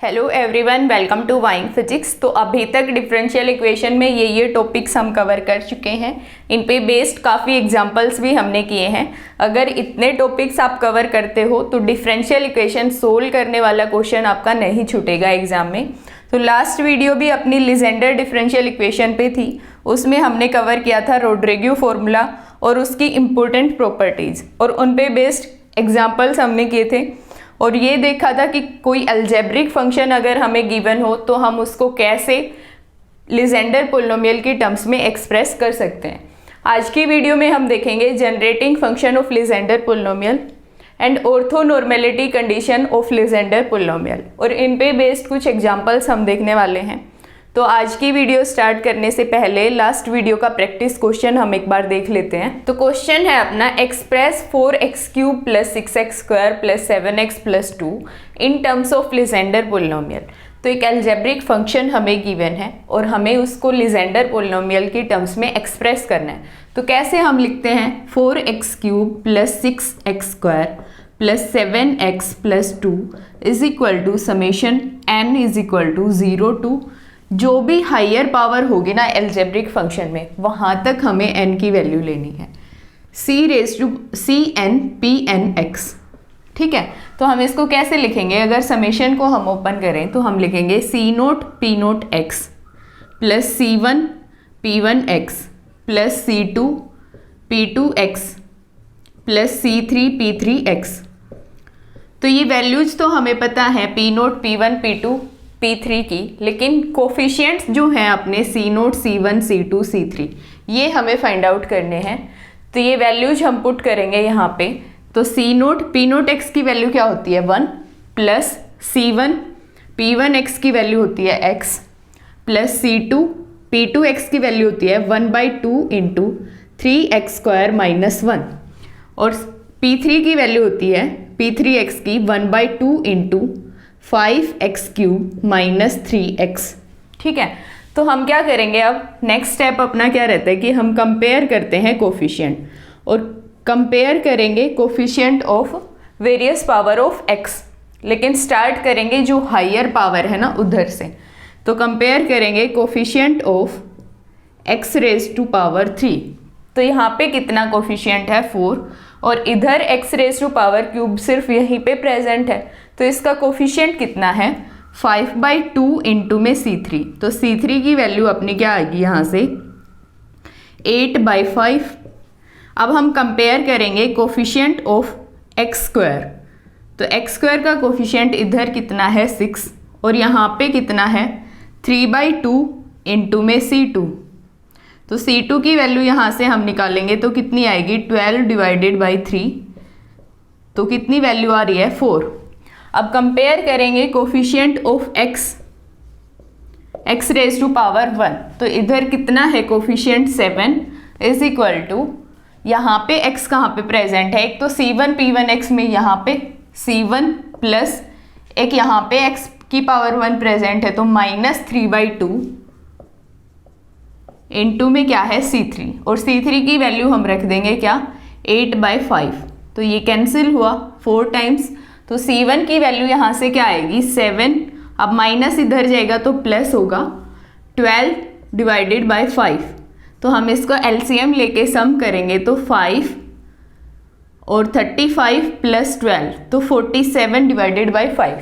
Hello everyone, welcome to वाइंग physics. तो अभी तक डिफरेंशियल इक्वेशन में ये टॉपिक्स हम कवर कर चुके हैं। इन पे बेस्ड काफ़ी एग्जांपल्स भी हमने किए हैं। अगर इतने टॉपिक्स आप कवर करते हो तो डिफरेंशियल इक्वेशन सोल्व करने वाला क्वेश्चन आपका नहीं छूटेगा एग्जाम में। तो लास्ट वीडियो भी अपनी लीजेंडर डिफरेंशियल इक्वेशन पे थी, उसमें हमने कवर किया था रोड्रिग्यू फॉर्मूला और उसकी इम्पोर्टेंट प्रॉपर्टीज़, और उन पे बेस्ड एग्जाम्पल्स हमने किए थे और ये देखा था कि कोई अलजेब्रिक फंक्शन अगर हमें गिवन हो तो हम उसको कैसे लीजेंडर पोलिनोमियल की टर्म्स में एक्सप्रेस कर सकते हैं। आज की वीडियो में हम देखेंगे generating function of Legendre polynomial and orthonormality condition of Legendre polynomial, और इन पे बेस्ड कुछ एग्जांपल्स हम देखने वाले हैं। तो आज की वीडियो स्टार्ट करने से पहले लास्ट वीडियो का प्रैक्टिस क्वेश्चन हम एक बार देख लेते हैं। तो क्वेश्चन है अपना, express 4x³ + 6x² + 7x + 2 in terms of Legendre polynomial. तो एक अलजेब्रिक फंक्शन हमें गिवन है और हमें उसको लीजेंडर पोलिनोमियल की टर्म्स में एक्सप्रेस करना है। तो कैसे हम लिखते हैं, 4x³ + 6x² + 7x + 2 = summation n = 0 to जो भी हायर पावर होगी ना एल्जेब्रिक फंक्शन में, वहाँ तक हमें n की वैल्यू लेनी है, Cn(Pn(x). ठीक है, तो हम इसको कैसे लिखेंगे? अगर समेशन को हम ओपन करें तो हम लिखेंगे C0P0x + C1 P1x + C2 P2x + C3 P3x। तो ये वैल्यूज तो हमें पता है P0 P1 P2 P3 की, लेकिन कोफिशिएंट्स जो हैं अपने C0 C1 C2 C3 ये हमें फाइंड आउट करने हैं। तो ये वैल्यूज हम पुट करेंगे यहाँ पे। तो C0 P0x की वैल्यू क्या होती है 1 + C1 P1x की वैल्यू होती है x + C2 P2x की वैल्यू होती है 1/2 × 3x² - 1, और P3 की वैल्यू होती है P3x की 1/2 × 5x³ - 3x। ठीक है, तो हम क्या करेंगे अब, नेक्स्ट स्टेप अपना क्या रहता है कि हम कंपेयर करते हैं कोफिशिएंट, और कंपेयर करेंगे coefficient of various power of x, लेकिन स्टार्ट करेंगे जो हायर पावर है ना उधर से। तो कंपेयर करेंगे कोफिशिएंट ऑफ x⁻³ तो यहाँ पे कितना कोफिशिएंट है 4, और इधर x⁻³ सिर्फ यहीं पे प्रेजेंट है, तो इसका कोफिशिएंट कितना है 5/2 × में C3। तो C3 की वैल्यू अपनी क्या आएगी यहाँ से 8/5। अब हम कंपेयर करेंगे कोफिशिएंट ऑफ x²। तो x² का कोफिशिएंट इधर कितना है 6, और यहाँ पे कितना है 3/2 × में C2। तो C2 की वैल्यू यहाँ से हम निकालेंगे तो कितनी आएगी 12/3। तो कितनी वैल्यू आ रही है 4। अब कंपेयर करेंगे कोफिशिएंट ऑफ x⁻1। तो इधर कितना है कोफिशिएंट 7 = यहाँ पे x कहाँ पे प्रेजेंट है, एक तो C1 P1x में यहाँ पे C1 प्लस एक यहाँ पे x⁻1 प्रेजेंट है, तो -3/2 × में क्या है C3, और C3 की वैल्यू हम रख देंगे क्या 8/5। तो ये कैंसिल हुआ 4 टाइम्स। तो C1 की वैल्यू यहाँ से क्या आएगी 7, अब माइनस इधर जाएगा तो प्लस होगा 12/5। तो हम इसको LCM लेके सम करेंगे तो 5 और 35 + 12 तो 47/5।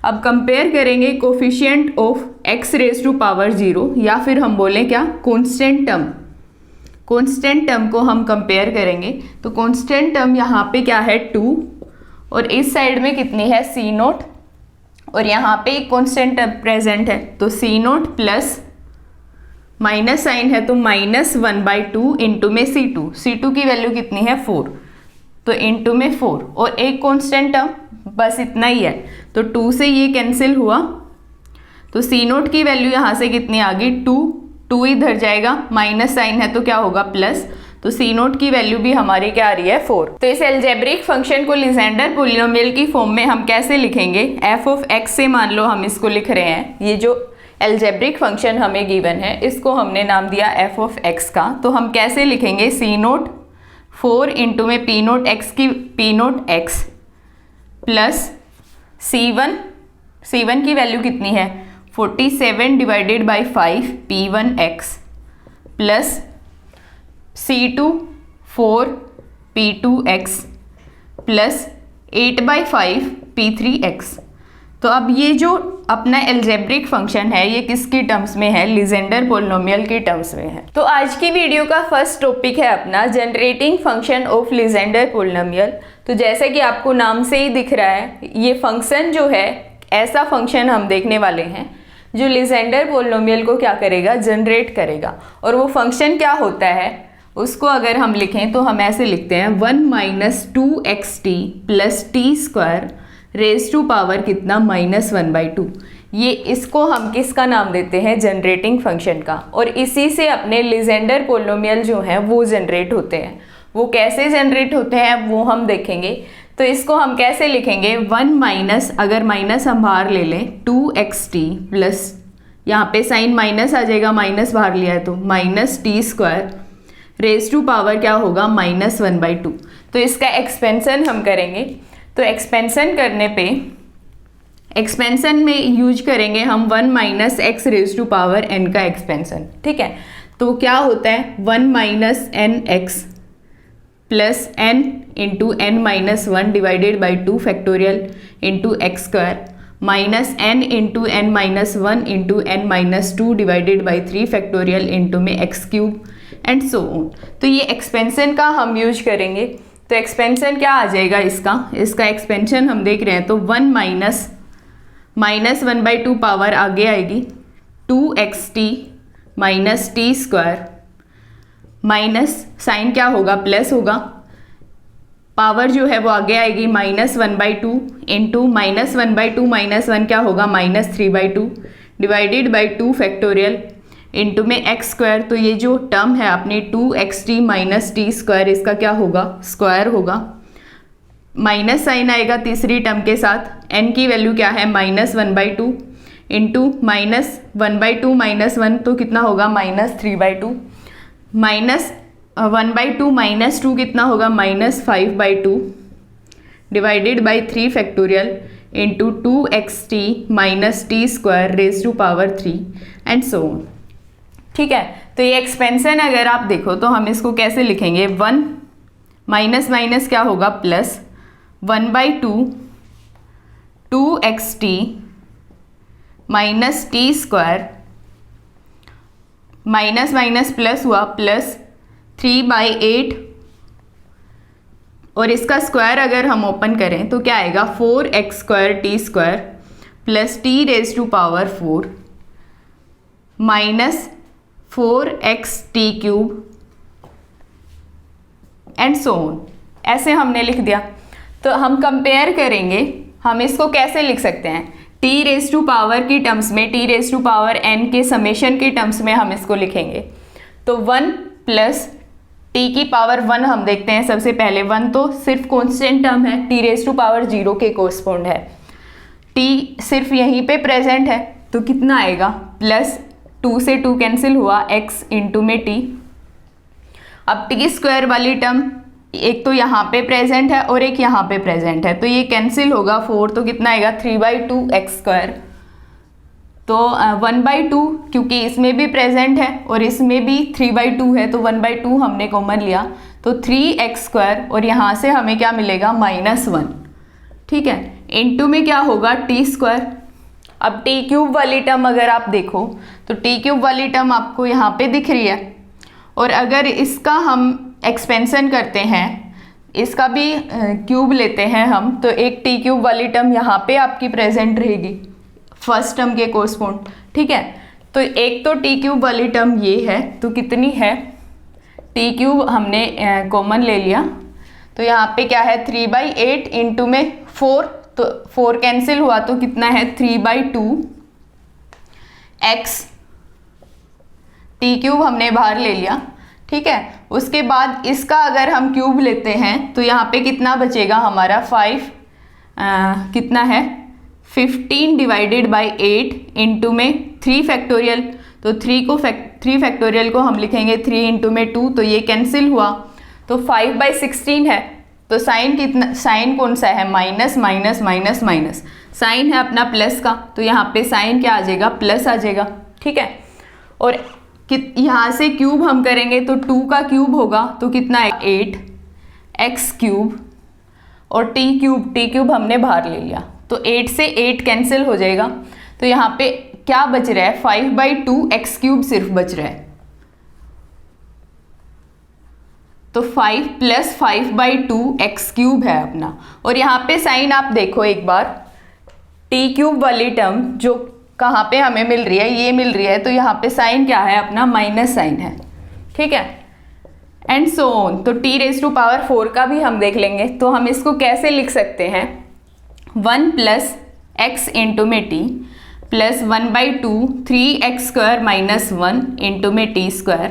अब कंपेयर करेंगे कोफिशिएंट ऑफ x⁻0, या फिर हम बोलें क्या कांस्टेंट टर्म को हम कंपेयर करेंगे। तो कांस्टेंट टर्म यहाँ पे क्या है 2, और इस साइड में कितनी है C0, और यहाँ पे एक कांस्टेंट टर्म प्रेजेंट है, तो C0 प्लस माइनस साइन है तो -1/2 × में C2 की वैल्यू कितनी है 4, तो × में 4, और एक कांस्टेंट टर्म, बस इतना ही है। तो 2 से ये कैंसिल हुआ, तो C0 की वैल्यू यहाँ से कितनी आ गई 2 इधर जाएगा, माइनस साइन है तो क्या होगा प्लस, तो C0 की वैल्यू भी हमारी क्या आ रही है 4। तो इस एल्जेब्रिक फंक्शन को लीजेंडर पोलिनोमियल की फॉर्म में हम कैसे लिखेंगे, f(x) से मान लो हम इसको लिख रहे हैं, ये जो एल्जेब्रिक फंक्शन हमें गिवन है इसको हमने नाम दिया f(x) का। तो हम कैसे लिखेंगे C0 4 × में P0x की P0x प्लस C1 C1 की वैल्यू कितनी है 47 divided by 5 P1x plus C2 4 P2x plus 8/5 P3x। तो अब ये जो अपना एल्जेब्रिक फंक्शन है ये किसकी टर्म्स में है, लीजेंडर पोलिनोमियल की टर्म्स में है। तो आज की वीडियो का फर्स्ट टॉपिक है अपना generating function of Legendre polynomial. तो जैसे कि आपको नाम से ही दिख रहा है ये फंक्शन जो है ऐसा फंक्शन हम देखने वाले हैं जो लीजेंडर पोलिनोमियल को क्या करेगा, जनरेट करेगा। और वो फंक्शन क्या होता है उसको अगर हम लिखें तो हम ऐसे लिखते हैं 1 minus 2xt plus T square raise to power कितना -1/2। ये इसको हम किसका नाम देते हैं, जनरेटिंग फंक्शन का। और इसी से अपने लीजेंडर पोलिनोमियल जो हैं वो जनरेट होते हैं। वो कैसे जनरेट होते हैं वो हम देखेंगे। तो इसको हम कैसे लिखेंगे 1 माइनस, अगर माइनस हम बाहर ले लें 2xt प्लस यहाँ पे साइन माइनस आ जाएगा, माइनस बाहर लिया है तो minus T square raise to power क्या होगा -1/2। तो इसका एक्सपेंशन हम करेंगे। तो एक्सपेंशन करने पे एक्सपेंशन में यूज करेंगे हम 1 minus x raise to power n का एक्सपेंशन। ठीक है, तो क्या होता है 1 minus n x plus n into n minus 1 divided by 2 factorial into x square minus n into n minus 1 into n minus 2 divided by 3 factorial into में x cube and so on. तो ये expansion का हम use करेंगे। तो expansion क्या आ जाएगा इसका एक्सपेंशन हम देख रहे हैं तो 1 माइनस 1/2 पावर आगे आएगी 2xt minus T square minus sign क्या होगा प्लस होगा, पावर जो है वो आगे आएगी -1/2 इंटू -1/2 माइनस 1 क्या होगा -3/2 डिवाइडेड बाई 2 फैक्टोरियल इंटू में एक्स स्क्वायर। तो ये जो टर्म है अपनी 2xt माइनस टी स्क्वायर इसका क्या होगा, स्क्वायर होगा। माइनस साइन आएगा तीसरी टर्म के साथ, n की वैल्यू क्या है -1/2 इंटू -1/2 माइनस 1 तो कितना होगा -3/2 माइनस 1/2 माइनस 2 कितना होगा -5/2 divided by 3 factorial into 2xt minus T square raise to power 3 and so on. ठीक है, तो ये एक्सपेंशन अगर आप देखो तो हम इसको कैसे लिखेंगे 1 माइनस माइनस क्या होगा plus 1/2 2xt minus T square minus minus plus हुआ प्लस 3/8 और इसका स्क्वायर अगर हम ओपन करें तो क्या आएगा 4x square T square plus T raise to power 4 minus 4xt cube and so on. ऐसे हमने लिख दिया। तो हम कंपेयर करेंगे, हम इसको कैसे लिख सकते हैं t रेज टू पावर की टर्म्स में, t raise to power n के समेशन की टर्म्स में हम इसको लिखेंगे। तो 1 प्लस t की पावर 1 हम देखते हैं सबसे पहले। 1 तो सिर्फ कॉन्स्टेंट टर्म है, t रेज टू पावर 0 के कोरस्पोंड है, t सिर्फ यहीं पे प्रेजेंट है तो कितना आएगा प्लस 2 से 2 कैंसिल हुआ x इंटू में t। अब टी स्क्वायर वाली टर्म एक तो यहाँ पे प्रेजेंट है और एक यहाँ पे प्रेजेंट है तो ये कैंसिल होगा 4 तो कितना आएगा 3/2 एक्स स्क्वायर। तो 1/2 क्योंकि इसमें भी प्रेजेंट है और इसमें भी 3/2 है तो 1/2 हमने कॉमन लिया तो 3x स्क्वायर और यहाँ से हमें क्या मिलेगा -1। ठीक है, इंटू में क्या होगा टी स्क्वायर। अब टी क्यूब वाली टर्म अगर आप देखो तो टी क्यूब वाली टर्म आपको यहाँ पे दिख रही है और अगर इसका हम एक्सपेंशन करते हैं, इसका भी क्यूब लेते हैं हम तो एक टी क्यूब वाली टर्म यहाँ पे आपकी प्रेजेंट रहेगी फर्स्ट टर्म के कोरस्पोंड। ठीक है, तो एक तो टी क्यूब वाली टर्म ये है तो कितनी है टी क्यूब हमने कॉमन ले लिया तो यहाँ पे क्या है 3/8 इंटू में 4 तो 4 कैंसिल हुआ तो कितना है 3/2 x टी क्यूब हमने बाहर ले लिया। ठीक है, उसके बाद इसका अगर हम क्यूब लेते हैं तो यहाँ पे कितना बचेगा हमारा 5 कितना है 15 डिवाइडेड बाई 8 इंटू में 3 फैक्टोरियल तो 3 फैक्टोरियल को हम लिखेंगे 3 इंटू में 2 तो ये कैंसिल हुआ तो 5/16 है तो साइन कितना, साइन कौन सा है, minus minus minus minus, sign है अपना प्लस का, तो यहाँ पे साइन क्या आ जाएगा, प्लस आ जाएगा, ठीक है। और यहाँ से क्यूब हम करेंगे तो 2 का क्यूब होगा तो कितना है 8 एक्स क्यूब, और टी क्यूब हमने बाहर ले लिया, तो 8 से 8 कैंसिल हो जाएगा, तो यहाँ पे क्या बच रहा है 5/2 एक्स क्यूब सिर्फ बच रहा है। तो 5 + 5/2 एक्स क्यूब है अपना। और यहाँ पे साइन आप देखो एक बार, टी क्यूब वाली टर्म जो कहाँ पे हमें मिल रही है, ये मिल रही है, तो यहाँ पे साइन क्या है अपना, माइनस साइन है, ठीक है, एंड सो ऑन। तो t⁴ का भी हम देख लेंगे, तो हम इसको कैसे लिख सकते हैं, 1 + x × में t + 1/2 3x² - 1 × में t²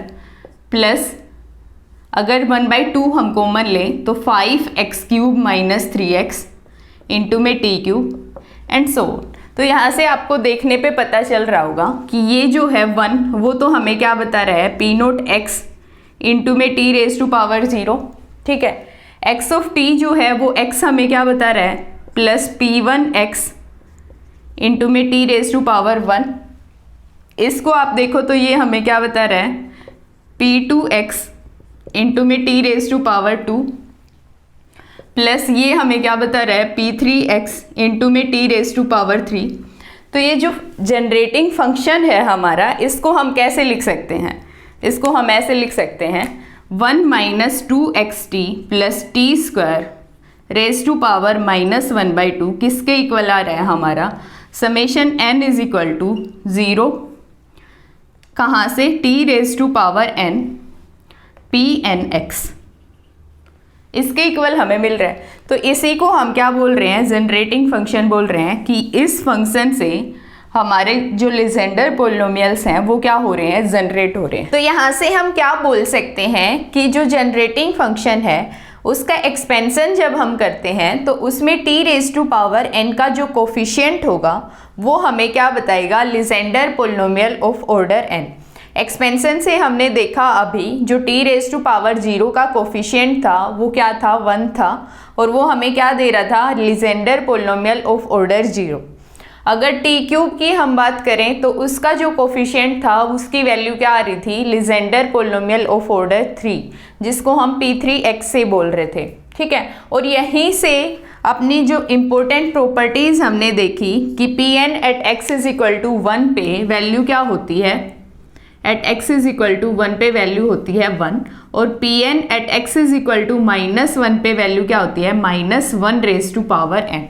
प्लस अगर 1/2 हम कॉमन लें तो 5x³ - 3x × में t³ एंड सो ऑन। तो यहाँ से आपको देखने पे पता चल रहा होगा कि ये जो है 1 वो तो हमें क्या बता रहा है, P0x × में t⁻0, ठीक है। x ऑफ t जो है वो x हमें क्या बता रहा है, प्लस P1x × में t⁻1। इसको आप देखो तो ये हमें क्या बता रहा है, P2x × में t⁻2 प्लस ये हमें क्या बता रहा है, P3x × में t⁻3। तो ये जो जनरेटिंग फंक्शन है हमारा, इसको हम कैसे लिख सकते हैं, इसको हम ऐसे लिख सकते हैं 1 - 2xt + t² raised to (-1/2) किसके इक्वल आ रहा है हमारा, समेशन n = 0 कहाँ से, t⁻n pnx, इसके इक्वल हमें मिल रहा है। तो इसी को हम क्या बोल रहे हैं, जनरेटिंग फंक्शन बोल रहे हैं कि इस फंक्शन से हमारे जो लीजेंडर पोलिनोमियल्स हैं वो क्या हो रहे हैं, जनरेट हो रहे हैं। तो यहाँ से हम क्या बोल सकते हैं कि जो जनरेटिंग फंक्शन है उसका एक्सपेंशन जब हम करते हैं तो उसमें t⁻n का जो कोफिशिएंट होगा वो हमें क्या बताएगा, Legender polynomial of order n। Expansion से हमने देखा अभी जो t⁻0 का कोफिशिएंट था वो क्या था, 1 था, और वो हमें क्या दे रहा था, लीजेंडर पोलिनोमियल ऑफ ऑर्डर 0। अगर t³ की हम बात करें तो उसका जो कोफिशिएंट था उसकी वैल्यू क्या आ रही थी, लीजेंडर पोलिनोमियल ऑफ ऑर्डर 3, जिसको हम P3x से बोल रहे थे, ठीक है। और यहीं से अपनी जो इम्पोर्टेंट प्रॉपर्टीज़ हमने देखी कि Pn at x = 1 पे वैल्यू क्या होती है, एट x = 1 पे वैल्यू होती है 1, और Pn at x = -1 पे वैल्यू क्या होती है, -1 raised to n।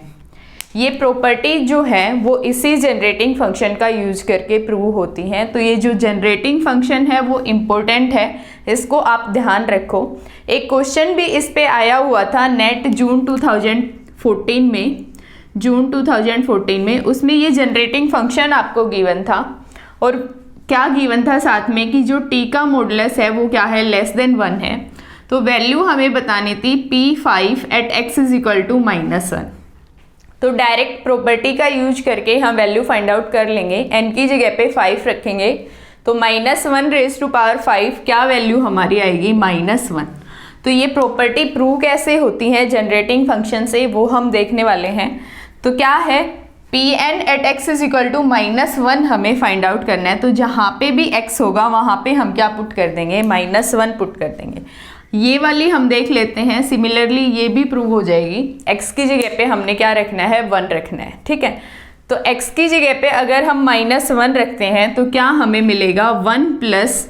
ये प्रॉपर्टी जो है वो इसी जनरेटिंग फंक्शन का यूज करके प्रूव होती हैं। तो ये जो जनरेटिंग फंक्शन है वो इम्पोर्टेंट है, इसको आप ध्यान रखो। एक क्वेश्चन भी इस पे आया हुआ था नेट जून 2014 में, उसमें ये जनरेटिंग फंक्शन आपको गिवन था, और क्या गिवन था साथ में कि जो t का मॉडुलस है वो क्या है, <1 है। तो वैल्यू हमें बतानी थी P5 at x = -1। तो डायरेक्ट प्रॉपर्टी का यूज करके हम वैल्यू फाइंड आउट कर लेंगे, n की जगह पे 5 रखेंगे तो -1 raised to 5 क्या वैल्यू हमारी आएगी, -1। तो ये प्रॉपर्टी प्रूव कैसे होती है जनरेटिंग फंक्शन से वो हम देखने वाले हैं। तो क्या है, Pn at x = -1 हमें फाइंड आउट करना है। तो जहाँ पे भी x होगा वहाँ पे हम क्या पुट कर देंगे, -1 पुट कर देंगे। ये वाली हम देख लेते हैं, सिमिलरली ये भी प्रूव हो जाएगी। x की जगह पे हमने क्या रखना है, 1 रखना है, ठीक है। तो x की जगह पे अगर हम -1 रखते हैं तो क्या हमें मिलेगा, 1 +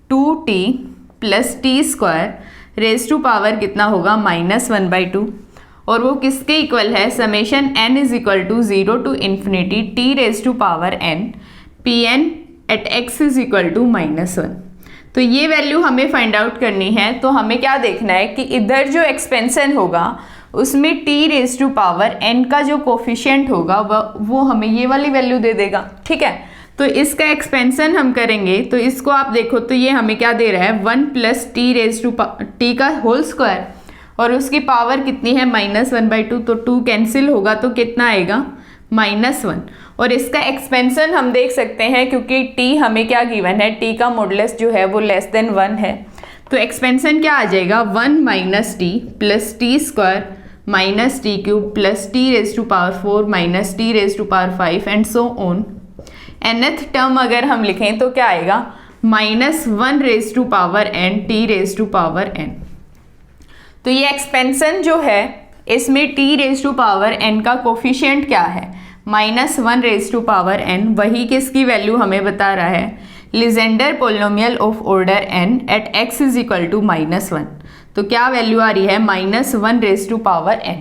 2t + t² raised to कितना होगा, -1/2, और वो किसके इक्वल है, summation n = 0 to ∞ t⁻n Pn at x = -1। तो ये वैल्यू हमें फाइंड आउट करनी है। तो हमें क्या देखना है कि इधर जो एक्सपेंशन होगा उसमें t⁻n का जो कोफिशिएंट होगा वो हमें ये वाली वैल्यू दे देगा, ठीक है। तो इसका एक्सपेंशन हम करेंगे तो इसको आप देखो तो ये हमें क्या दे रहा है, 1 + t का होल स्क्वायर, और उसकी पावर कितनी है, -1/2, तो 2 कैंसिल होगा तो कितना आएगा, -1। और इसका एक्सपेंशन हम देख सकते हैं क्योंकि t हमें क्या गिवन है, t का मॉडुलस जो है वो <1 है, तो एक्सपेंशन क्या आ जाएगा 1 minus T plus T square minus T cube plus T raise to power 4 minus T raise to power 5 and so on. nth term अगर हम लिखें तो क्या आएगा minus 1 raise to power n T raise to power n। तो ये expansion जो है इसमें T raise to power n का कोफिशिएंट क्या है minus 1 raise to power n, वही किसकी वैल्यू हमें बता रहा है Legendre polynomial of order n at x is equal to minus 1। तो क्या वैल्यू आ रही है minus 1 raise to power n।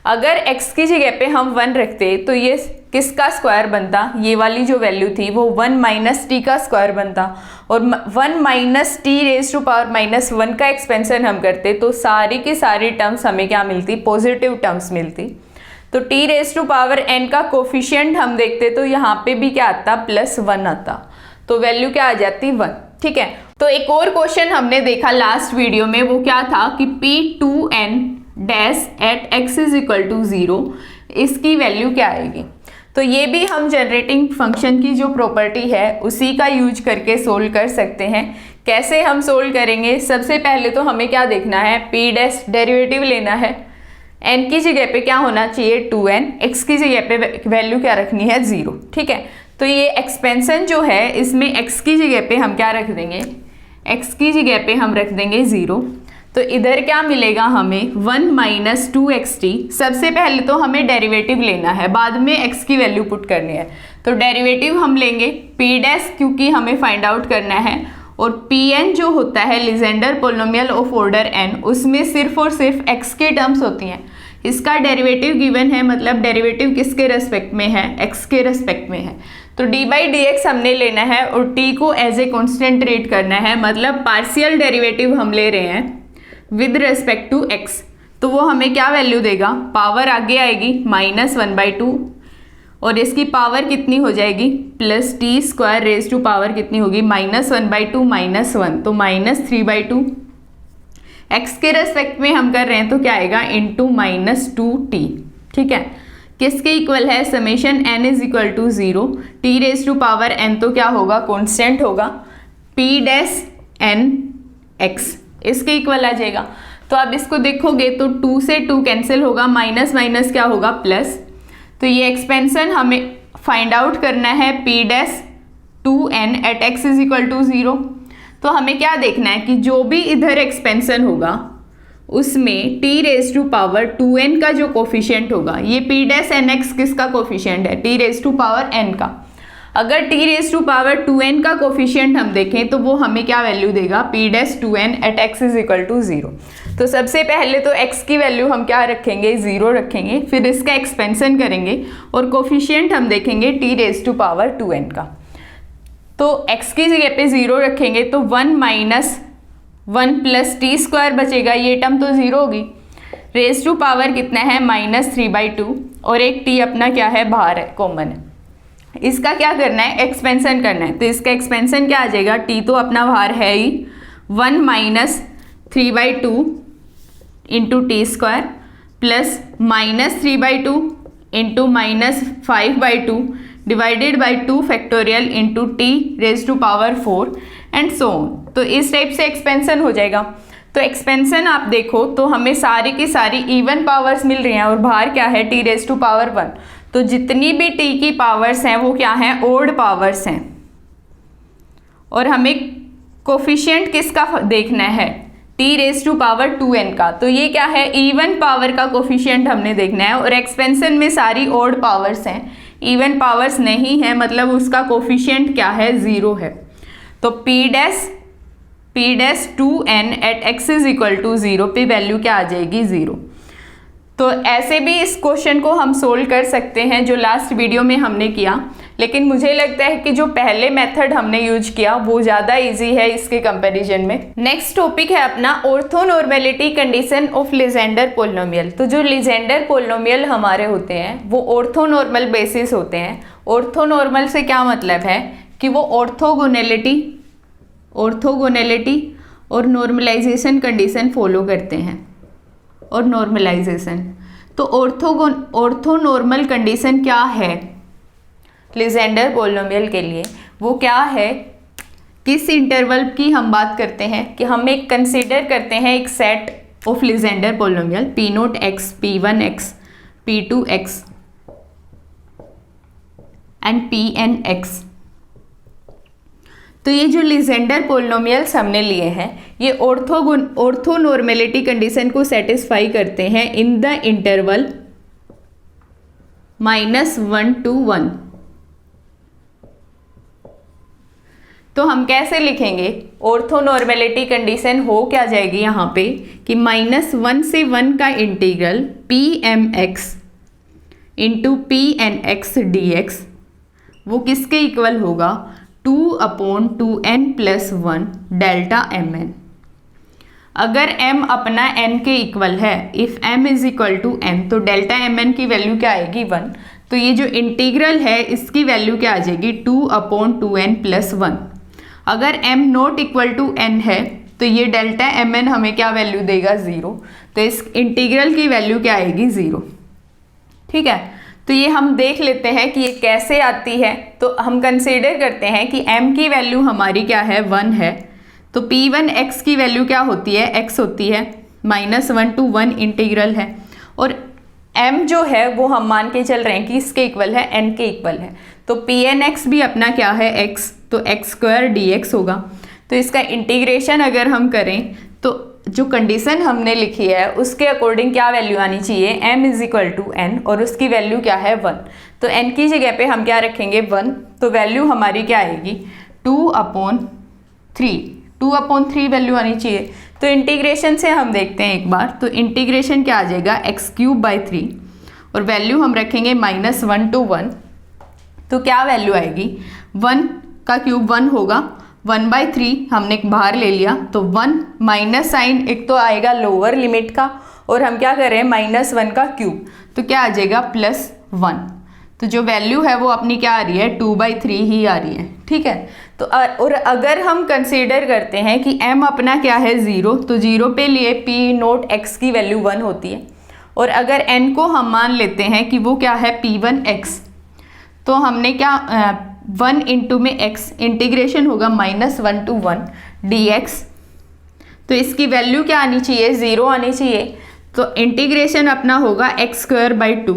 अगर x की जगह पे हम 1 रखते तो ये किसका स्क्वायर बनता, ये वाली जो वैल्यू थी वो 1 माइनस टी का स्क्वायर बनता, और 1 minus T raise to power minus 1 का एक्सपेंशन हम करते तो सारी की सारी टर्म्स हमें क्या मिलती, पॉजिटिव टर्म्स मिलती। तो T raise to power n का कोफिशिएंट हम देखते तो यहाँ पे भी क्या आता प्लस 1 आता, तो वैल्यू क्या आ जाती 1। ठीक है, तो एक और क्वेश्चन हमने देखा लास्ट वीडियो में, वो क्या था कि P2n dash at x is equal to 0, इसकी वैल्यू क्या आएगी। तो ये भी हम जनरेटिंग फंक्शन की जो प्रॉपर्टी है उसी का यूज करके सोल्व कर सकते हैं। कैसे हम सोल्व करेंगे, सबसे पहले तो हमें क्या देखना है, p डैश डेरिवेटिव लेना है, n की जगह पे क्या होना चाहिए 2n, x की जगह पे वैल्यू क्या रखनी है 0। ठीक है, तो ये एक्सपेंशन जो है इसमें x की जगह पे हम क्या रख देंगे, x की जगह पे हम रख देंगे 0। तो इधर क्या मिलेगा हमें 1 माइनस 2xt। सबसे पहले तो हमें डेरिवेटिव लेना है, बाद में x की वैल्यू पुट करनी है। तो डेरिवेटिव हम लेंगे p डैश, क्योंकि हमें फाइंड आउट करना है, और pn जो होता है Legendre polynomial of order n, उसमें सिर्फ और सिर्फ x की टर्म्स होती हैं। इसका डेरिवेटिव गिवन है, मतलब डेरिवेटिव किसके रेस्पेक्ट में है, x के रेस्पेक्ट में है। तो डी बाई डी एक्स हमने लेना है और t को एज ए कॉन्स्टेंट ट्रीट करना है, मतलब पार्शियल डेरिवेटिव हम ले रहे हैं विद रेस्पेक्ट टू x। तो वो हमें क्या वैल्यू देगा, पावर आगे आएगी -1/2, और इसकी पावर कितनी हो जाएगी plus T square raise to power कितनी होगी -1/2 -1, तो -3/2। x के रेस्पेक्ट में हम कर रहे हैं तो क्या आएगा इंटू -2t। ठीक है, किसके इक्वल है, summation n is equal to 0 t raise to power n, तो क्या होगा कॉन्स्टेंट होगा p डैश n x, इसके इक्वल आ जाएगा। तो अब इसको देखोगे तो 2 से 2 कैंसिल होगा, माइनस माइनस क्या होगा प्लस। तो ये एक्सपेंशन हमें फाइंड आउट करना है p dash 2n at x is equal to 0। तो हमें क्या देखना है कि जो भी इधर एक्सपेंशन होगा उसमें t raise to power 2n का जो कोफिशिएंट होगा, ये p डैश nx किसका कोफिशिएंट है, t raise to power n का। अगर t raise to power 2n का कोफिशिएंट हम देखें तो वो हमें क्या वैल्यू देगा, p dash 2n at x is equal to 0। तो सबसे पहले तो x की वैल्यू हम क्या रखेंगे 0 रखेंगे, फिर इसका एक्सपेंशन करेंगे और कोफिशिएंट हम देखेंगे t raise to power 2n का। तो x की जगह पे 0 रखेंगे तो 1 माइनस 1 प्लस टी स्क्वायर बचेगा, ये टर्म तो 0 होगी, रेज टू पावर कितना है -3/2, और एक t अपना क्या है बाहर है, कॉमन है। इसका क्या करना है, एक्सपेंशन करना है। तो इसका एक्सपेंशन क्या आ जाएगा, t तो अपना बाहर है ही, 1 minus 3/2 into T square plus -3/2 into -5/2 divided by 2 factorial into T raise to power 4 and so on. तो इस टाइप से एक्सपेंशन हो जाएगा। तो एक्सपेंशन आप देखो तो हमें सारी की सारी इवन पावर्स मिल रही हैं, और बाहर क्या है t रेज टू पावर 1। तो जितनी भी t की पावर्स हैं वो क्या हैं, ओड पावर्स हैं, और हमें कोफिशिएंट किसका देखना है, t raise to power 2n का। तो ये क्या है, इवन पावर का कोफिशिएंट हमने देखना है, और एक्सपेंशन में सारी ओड पावर्स हैं, इवन पावर्स नहीं है, मतलब उसका कोफिशिएंट क्या है 0 है। तो p dash 2n at x is equal to 0 पे वैल्यू क्या आ जाएगी 0। तो ऐसे भी इस क्वेश्चन को हम सोल्व कर सकते हैं जो लास्ट वीडियो में हमने किया, लेकिन मुझे लगता है कि जो पहले मेथड हमने यूज किया वो ज़्यादा इजी है इसके कंपैरिजन में। नेक्स्ट टॉपिक है अपना ऑर्थोनॉर्मेलिटी कंडीशन ऑफ लीजेंडर पोलिनोमियल। तो जो लीजेंडर पोलिनोमियल हमारे होते हैं वो ऑर्थोनॉर्मल बेसिस होते हैं। ऑर्थोनॉर्मल से क्या मतलब है कि वो ऑर्थोगोनैलिटी और नॉर्मलाइजेशन कंडीशन फॉलो करते हैं, और नॉर्मलाइजेशन। तो ऑर्थोनॉर्मल कंडीशन क्या है लीजेंडर पोलिनोमियल के लिए, वो क्या है किस इंटरवल की हम बात करते हैं कि हम एक कंसीडर करते हैं एक set of Legendre polynomial P naught X, P one X, P two x and P N X. तो ये जो लीजेंडर पोलिनोमियल्स हमने लिए हैं ये ऑर्थोनॉर्मेलिटी कंडीशन को सेटिस्फाई करते हैं इन द इंटरवल -1 to 1। तो हम कैसे लिखेंगे, ऑर्थोनॉर्मेलिटी कंडीशन हो क्या जाएगी यहाँ पे कि -1 से 1 का integral P M X into P N X D X वो किसके इक्वल होगा 2/2n+1 डेल्टा एम एन। अगर m अपना n के इक्वल है, if m is equal to n, तो डेल्टा एम एन की वैल्यू क्या आएगी 1। तो ये जो इंटीग्रल है इसकी वैल्यू क्या आ जाएगी 2/2n+1। अगर m not equal to n है तो ये डेल्टा एम एन हमें क्या वैल्यू देगा 0। तो इस इंटीग्रल की वैल्यू क्या आएगी 0। ठीक है, तो ये हम देख लेते हैं कि ये कैसे आती है। तो हम कंसीडर करते हैं कि m की वैल्यू हमारी क्या है 1 है, तो p1x की वैल्यू क्या होती है x होती है, -1 to 1 इंटीग्रल है, और m जो है वो हम मान के चल रहे हैं कि इसके इक्वल है n के इक्वल है। तो pnx भी अपना क्या है x, तो x² dx होगा। तो इसका इंटीग्रेशन अगर हम करें तो जो कंडीशन हमने लिखी है उसके अकॉर्डिंग क्या वैल्यू आनी चाहिए m is equal to n, और उसकी वैल्यू क्या है 1। तो n की जगह पे हम क्या रखेंगे 1, तो वैल्यू हमारी क्या आएगी 2/3 वैल्यू आनी चाहिए। तो इंटीग्रेशन से हम देखते हैं एक बार, तो इंटीग्रेशन क्या आ जाएगा x³ 3 और वैल्यू हम रखेंगे -1 to 1, तो क्या वैल्यू आएगी 1 का क्यूब 1 होगा, 1/3 हमने बाहर ले लिया, तो 1 माइनस साइन एक तो आएगा लोअर लिमिट का, और हम क्या कर रहे हैं -1 का क्यूब, तो क्या आ जाएगा +1। तो जो वैल्यू है वो अपनी क्या आ रही है 2/3 ही आ रही है। ठीक है, तो और अगर हम कंसीडर करते हैं कि m अपना क्या है 0, तो 0 पे लिए p नोट x की वैल्यू 1 होती है, और अगर n को हम मान लेते हैं कि वो क्या है p1x, तो हमने क्या 1 इंटू में x इंटीग्रेशन होगा -1 to 1 dx, तो इसकी वैल्यू क्या आनी चाहिए 0 आनी चाहिए। तो इंटीग्रेशन अपना होगा x²/2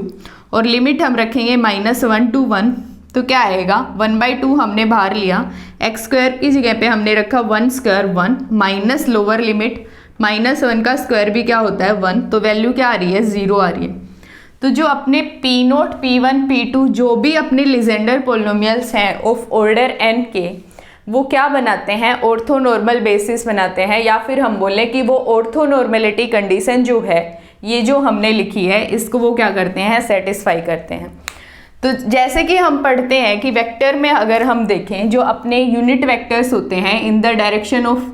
और लिमिट हम रखेंगे -1 to 1, तो क्या आएगा 1/2 हमने बाहर लिया, x² की जगह पे हमने रखा 1² 1 माइनस लोअर लिमिट -1 का स्क्वायर भी क्या होता है 1, तो वैल्यू क्या आ रही है 0 आ रही है। तो जो अपने p0, p1, p2 जो भी अपने लीजेंडर पोलिनोमियल्स हैं ऑफ ऑर्डर n के, वो क्या बनाते हैं ऑर्थोनॉर्मल बेसिस बनाते हैं, या फिर हम बोलें कि वो ऑर्थोनॉर्मेलिटी कंडीशन जो है ये जो हमने लिखी है इसको वो क्या करते हैं सेटिस्फाई करते हैं। तो जैसे कि हम पढ़ते हैं कि वेक्टर में अगर हम देखें जो अपने यूनिट वेक्टर्स होते हैं in the direction of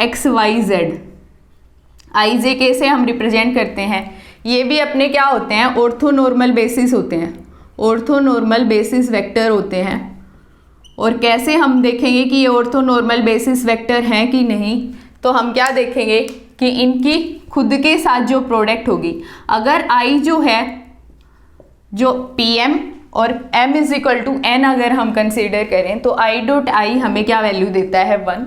x y z, i j k से हम रिप्रेजेंट करते हैं, ये भी अपने क्या होते हैं ऑर्थोनॉर्मल बेसिस होते हैं, ऑर्थोनॉर्मल बेसिस वेक्टर होते हैं। और कैसे हम देखेंगे कि ये ऑर्थोनॉर्मल बेसिस वेक्टर हैं कि नहीं, तो हम क्या देखेंगे कि इनकी खुद के साथ जो प्रोडक्ट होगी, अगर i जो है जो pm और m is equal to n अगर हम कंसीडर करें, तो i डॉट i हमें क्या वैल्यू देता है 1,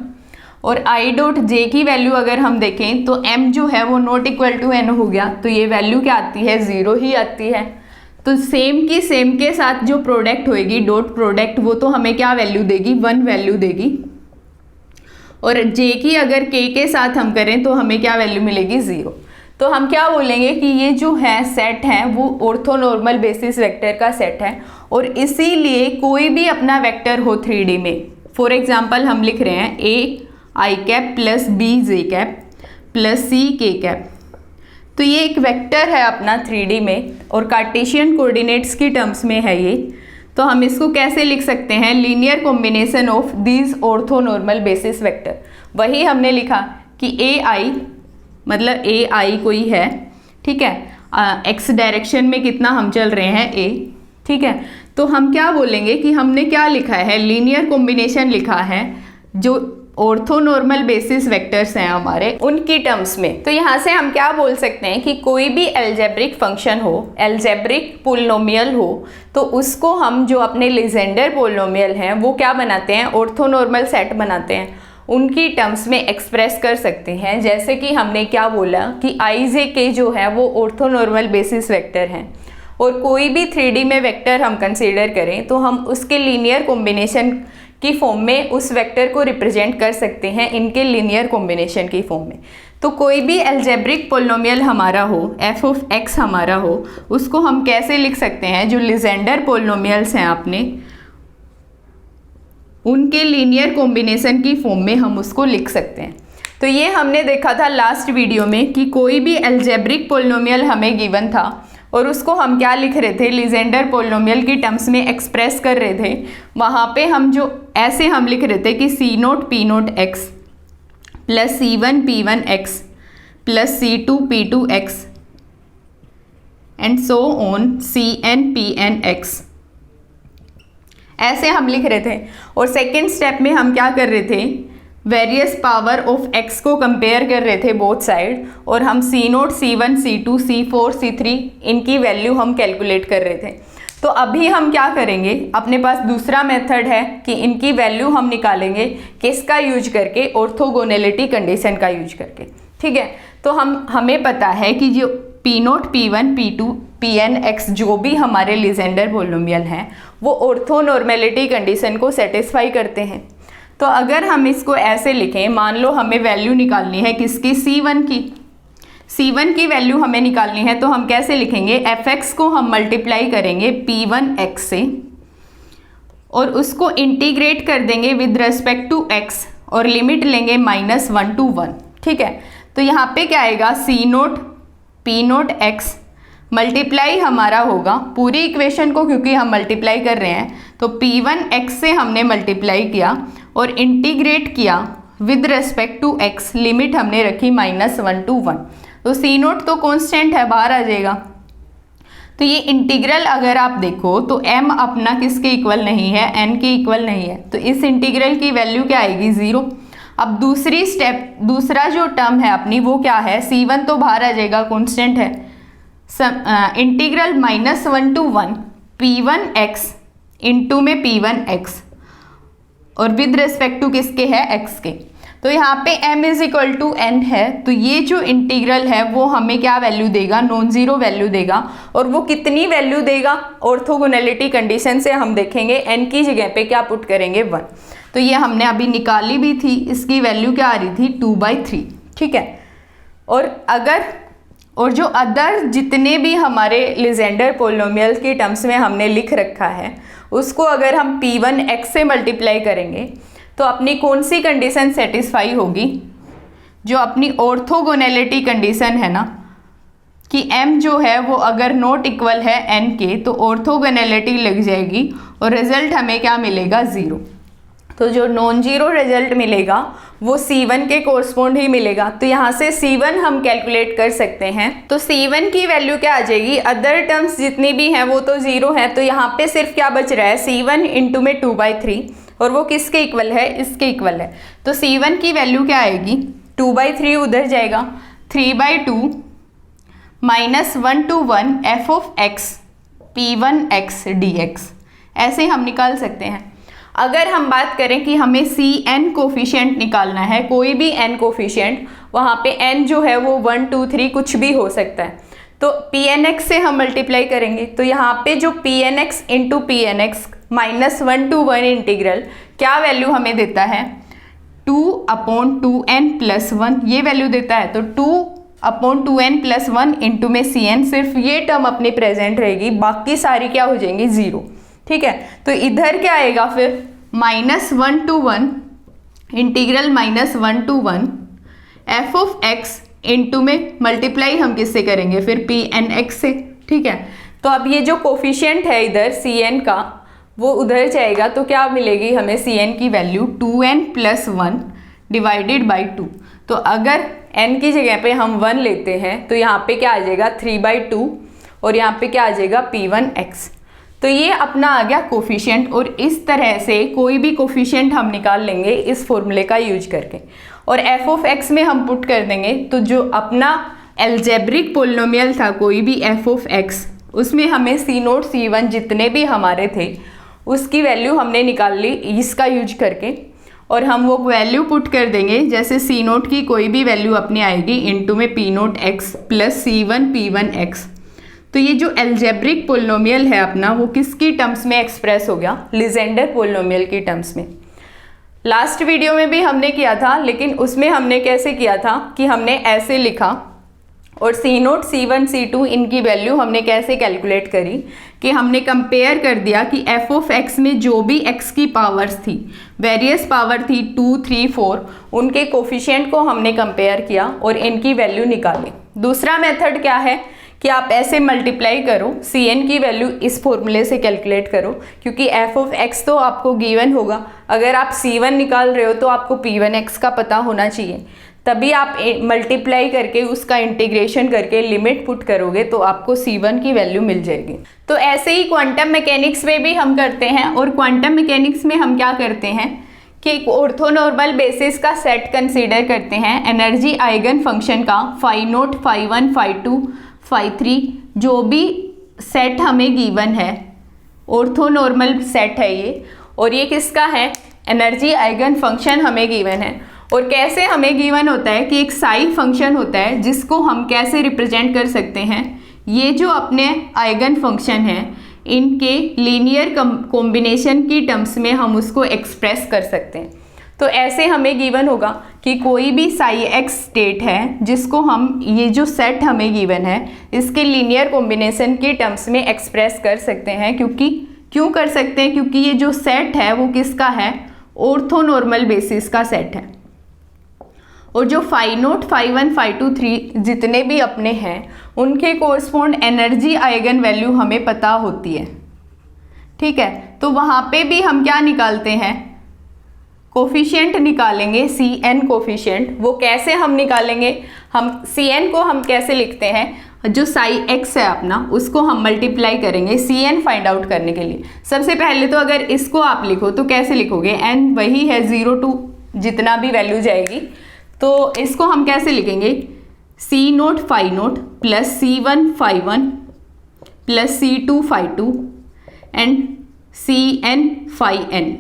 और i डॉट j की वैल्यू अगर हम देखें तो m जो है वो नॉट इक्वल टू n हो गया, तो ये वैल्यू क्या आती है 0 ही आती है। तो सेम की सेम के साथ जो प्रोडक्ट होएगी डॉट प्रोडक्ट, वो तो हमें क्या वैल्यू देगी 1 वैल्यू देगी, और j की अगर k के साथ हम करें तो हमें क्या वैल्यू मिलेगी 0। तो हम क्या बोलेंगे कि ये जो है सेट है वो ऑर्थोनॉर्मल बेसिस वेक्टर का सेट है, और इसीलिए कोई भी अपना वेक्टर हो 3D में, फॉर एग्जांपल हम लिख रहे हैं a i cap plus b j cap plus c k cap, तो ये एक वेक्टर है अपना 3D में और कार्टेशियन कोऑर्डिनेट्स की टर्म्स में है ये। तो हम इसको कैसे लिख सकते हैं, linear combination of these orthonormal basis vector. वही हमने लिखा कि ए आई मतलब ए आई कोई है, ठीक है, एक्स डायरेक्शन में कितना हम चल रहे हैं ए, ठीक है। तो हम क्या बोलेंगे कि हमने क्या लिखा है लीनियर कॉम्बिनेशन लिखा है जो ऑर्थोनॉर्मल बेसिस वेक्टर्स हैं हमारे, उनकी टर्म्स में। तो यहाँ से हम क्या बोल सकते हैं कि कोई भी एल्जेब्रिक फंक्शन हो, एल्जेब्रिक पोलिनोमियल हो, तो उसको हम जो अपने लीजेंडर पोलिनोमियल हैं वो क्या बनाते हैं, ऑर्थोनॉर्मल सेट बनाते हैं, उनकी टर्म्स में एक्सप्रेस कर सकते हैं। जैसे कि हमने क्या बोला कि आई जे के जो है वो ऑर्थोनॉर्मल बेसिस वेक्टर हैं, और कोई भी 3D में वेक्टर हम कंसीडर करें तो हम उसके लीनियर कॉम्बिनेशन की फॉर्म में उस वेक्टर को रिप्रेजेंट कर सकते हैं, इनके लीनियर कॉम्बिनेशन की फॉर्म में। तो कोई भी एल्जेब्रिक पोलिनोमियल हमारा हो, एफ ऑफ एक्स हमारा हो, उसको हम कैसे लिख सकते हैं, जो लीजेंडर पोलिनोमियल्स हैं अपने, उनके लीनियर कॉम्बिनेशन की फॉर्म में हम उसको लिख सकते हैं। तो ये हमने देखा था लास्ट वीडियो में कि कोई भी एल्जेब्रिक पोलिनोमियल हमें गिवन था और उसको हम क्या लिख रहे थे, लीजेंडर पोलिनोमियल की टर्म्स में एक्सप्रेस कर रहे थे। वहाँ पे हम जो ऐसे हम लिख रहे थे कि C naught P naught x plus C one P one x plus C two P two x and so on C n P N x, ऐसे हम लिख रहे थे। और सेकेंड स्टेप में हम क्या कर रहे थे, वेरियस पावर ऑफ एक्स को कंपेयर कर रहे थे बोथ साइड, और हम C naught C one C two C four C three इनकी वैल्यू हम कैलकुलेट कर रहे थे। तो अभी हम क्या करेंगे, अपने पास दूसरा मेथड है कि इनकी वैल्यू हम निकालेंगे किसका यूज करके, ऑर्थोगोनैलिटी कंडीशन का यूज करके। ठीक है, तो हमें पता है कि जो P naught P one P two P N X जो भी हमारे लीजेंडर पोलिनोमियल हैं वो ऑर्थोनॉर्मेलिटी कंडीशन को सेटिस्फाई करते हैं। तो अगर हम इसको ऐसे लिखें, मान लो हमें वैल्यू निकालनी है किसकी, C1 की वैल्यू हमें निकालनी है, तो हम कैसे लिखेंगे, fx को हम मल्टीप्लाई करेंगे P1x से और उसको इंटीग्रेट कर देंगे विद रेस्पेक्ट टू x और लिमिट लेंगे -1 to 1। ठीक है, तो यहाँ पे क्या आएगा, C note P note x multiply हमारा होगा पूरी इक्वेशन को, क्योंकि हम मल्टीप्लाई कर रहे हैं, तो P1x से हमने मल्टीप्लाई किया और इंटीग्रेट किया with respect to x, limit हमने रखी -1 to 1। तो सी नोट तो कांस्टेंट है, बाहर आ जाएगा। तो ये इंटीग्रल अगर आप देखो तो m अपना किसके इक्वल नहीं है, n के इक्वल नहीं है, तो इस इंटीग्रल की वैल्यू क्या आएगी, 0। अब दूसरा जो टर्म है अपनी वो क्या है, C1 तो बाहर आ जाएगा, कांस्टेंट है, इंटीग्रल -1 to 1 P1x इंटू में P1x और विद रेस्पेक्ट टू किसके है, x के। तो यहाँ पे m is equal to n है, तो ये जो इंटीग्रल है वो हमें क्या वैल्यू देगा, नॉन जीरो वैल्यू देगा। और वो कितनी वैल्यू देगा, ऑर्थोगोनैलिटी कंडीशन से हम देखेंगे n की जगह पे क्या पुट करेंगे, 1। तो ये हमने अभी निकाली भी थी, इसकी वैल्यू क्या आ रही थी, 2/3। ठीक है, और जो अदर जितने भी हमारे लीजेंडर पोलिनोमियल की टर्म्स में हमने लिख रखा है उसको अगर हम P1x से मल्टीप्लाई करेंगे तो अपनी कौन सी कंडीशन सेटिस्फाई होगी, जो अपनी ऑर्थोगोनैलिटी कंडीशन है ना, कि m जो है वो अगर नॉट इक्वल है n के तो ऑर्थोगोनैलिटी लग जाएगी और रिजल्ट हमें क्या मिलेगा, 0। तो जो नॉन जीरो रिजल्ट मिलेगा वो C1 के कोरस्पॉन्ड ही मिलेगा। तो यहाँ से C1 हम कैलकुलेट कर सकते हैं। तो C1 की वैल्यू क्या आ जाएगी, अदर टर्म्स जितनी भी हैं वो तो 0 है, तो यहाँ पे सिर्फ क्या बच रहा है, C1 इंटू में 2/3, और वो किसके इक्वल है, इसके इक्वल है। तो C1 की वैल्यू क्या आएगी, 2/3 उधर जाएगा, 3/2 -1 to 1 f of x P1x dx, ऐसे हम निकाल सकते हैं। अगर हम बात करें कि हमें Cn कोफिशिएंट निकालना है, कोई भी n कोफिशिएंट, वहाँ पे n जो है वो 1 2 3 कुछ भी हो सकता है, तो Pnx से हम मल्टीप्लाई करेंगे। तो यहाँ पे जो Pnx into Pnx -1 to 1 integral क्या वैल्यू हमें देता है, 2/2n + 1 ये वैल्यू देता है। तो 2/2n + 1 इंटू में Cn, सिर्फ ये टर्म अपनी प्रेजेंट रहेगी, बाकी सारी क्या हो जाएंगी, 0। ठीक है, तो इधर क्या आएगा फिर, -1 to 1 integral -1 to 1 f of x into में मल्टीप्लाई हम किससे करेंगे, फिर Pnx से। ठीक है, तो अब ये जो कोफिशिएंट है इधर Cn का वो उधर जाएगा, तो क्या मिलेगी हमें Cn की वैल्यू 2n + 1 डिवाइडेड बाई 2। तो अगर n की जगह पे हम 1 लेते हैं तो यहाँ पे क्या आ जाएगा, 3/2, और यहाँ पे क्या आ जाएगा, P1x। तो ये अपना आ गया कोफिशिएंट, और इस तरह से कोई भी कोफिशिएंट हम निकाल लेंगे इस फॉर्मूले का यूज करके, और एफ ऑफ एक्स में हम पुट कर देंगे। तो जो अपना एल्जेब्रिक पोलिनोमियल था कोई भी एफ ऑफ एक्स, उसमें हमें C0 C1 जितने भी हमारे थे उसकी वैल्यू हमने निकाल ली इसका यूज करके, और हम वो वैल्यू पुट कर देंगे। जैसे C0 की कोई भी वैल्यू अपनी आएगी इनटू में P0 x plus C1 P1 x। तो ये जो एल्जेब्रिक पोलिनोमियल है अपना वो किसकी टर्म्स में एक्सप्रेस हो गया, लीजेंडर पोलिनोमियल की टर्म्स में। लास्ट वीडियो में भी हमने किया था, लेकिन उसमें हमने कैसे किया था कि हमने ऐसे लिखा, और C0 C1 C2 इनकी वैल्यू हमने कैसे कैलकुलेट करी कि हमने कंपेयर कर दिया कि f ऑफ x में जो भी x की पावर्स थी, वेरियस पावर थी 2 3 4, उनके कोफिशिएंट को हमने कंपेयर किया और इनकी वैल्यू निकाली। दूसरा मेथड क्या है कि आप ऐसे मल्टीप्लाई करो, Cn की वैल्यू इस फॉर्मूले से कैलकुलेट करो, क्योंकि f ऑफ x तो आपको गिवन होगा। अगर आप C1 निकाल रहे हो तो आपको P1x का पता होना चाहिए, तभी आप मल्टीप्लाई करके उसका इंटीग्रेशन करके लिमिट पुट करोगे तो आपको C1 की वैल्यू मिल जाएगी। तो ऐसे ही क्वांटम मैकेनिक्स में भी हम करते हैं, और क्वांटम मैकेनिक्स में हम क्या करते हैं कि एक ऑर्थोनॉर्मल बेसिस का सेट कंसीडर करते हैं, एनर्जी आइगन फंक्शन का φ0 φ1 φ2 φ3 जो भी सेट हमें गिवन है, ऑर्थोनॉर्मल सेट है ये, और ये किसका है, एनर्जी आइगन फंक्शन हमें गिवन है। और कैसे हमें गिवन होता है कि एक साई फंक्शन होता है जिसको हम कैसे रिप्रेजेंट कर सकते हैं, ये जो अपने आइगन फंक्शन हैं इनके लीनियर कॉम्बिनेशन की टर्म्स में हम उसको एक्सप्रेस कर सकते हैं। तो ऐसे हमें गिवन होगा कि कोई भी साई एक्स स्टेट है जिसको हम, ये जो सेट हमें गिवन है इसके लीनियर कॉम्बिनेशन की टर्म्स में एक्सप्रेस कर सकते हैं। क्यों कर सकते हैं, क्योंकि ये जो सेट है वो किसका है, ऑर्थोनॉर्मल बेसिस का सेट है। और जो φ0 φ1 φ2 3 जितने भी अपने हैं उनके कोरस्पॉन्ड एनर्जी आइगन वैल्यू हमें पता होती है, ठीक है। तो वहाँ पे भी हम क्या निकालते हैं, कोफिशिएंट निकालेंगे, Cn कोफिशिएंट। वो कैसे हम निकालेंगे, हम Cn को हम कैसे लिखते हैं, जो साई x है अपना उसको हम मल्टीप्लाई करेंगे Cn फाइंड आउट करने के लिए। सबसे पहले तो अगर इसको आप लिखो तो कैसे लिखोगे, n वही है 0 to जितना भी वैल्यू जाएगी, तो इसको हम कैसे लिखेंगे, C0 φ0 plus C1 φ1 plus C2 φ2 and Cn φn,